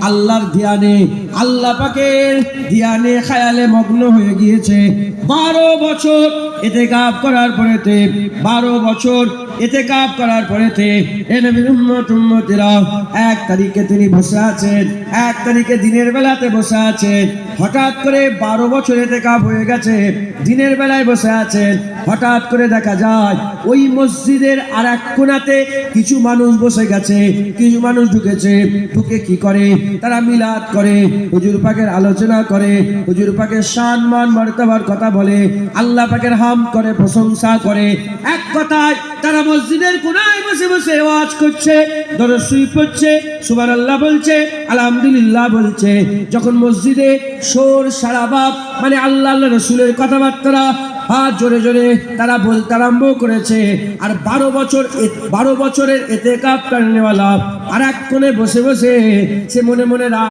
আল্লাহর ধ্যানে, আল্লাহ পাকের ধ্যানে খায়ালে মগ্ন হয়ে গিয়েছে। 12 বছর ইতিকাফ করার পরেতে, 12 বছর ইতিকাফ করার পরেতে এ নবীর উম্মতেরা 1 তারিখে তিনি বসে আছেন, 1 তারিখে দিনের বেলাতে বসে আছেন। হঠাৎ করে 12 বছর ইতিকাফ হয়ে গেছে, দিনের বেলায় বসে আছেন। হঠাৎ করে দেখা যায় ওই মসজিদের আর এক কোণাতে কিছু মানুষ বসে গেছে, কিছু মানুষ ঢুকেছে। ঢুকে কি করে? তারা মিলাদ করে, হুজুর পাকের আলোচনা করে, হুজুর পাকের শান মান মর্তবার কথা বলে, আল্লাহ পাকের হাম করে, প্রশংসা করে। এক কথায় তারা মসজিদের কোণায় বসে বসে ওয়াজ করছে, দরুদ শরীফ পড়ছে, সুবহানাল্লাহ বলছে, আলহামদুলিল্লাহ বলছে। যখন মসজিদে শোর সারাবাব মানে আল্লাহ রাসূলের কথাবার্তা হাত জোরে জোরে তারা বলতে আরম্ভ করেছে। আর 12 বছরের ইতিকাফ করনেওয়ালা আর এক কোণে বসে বসে সে মনে মনে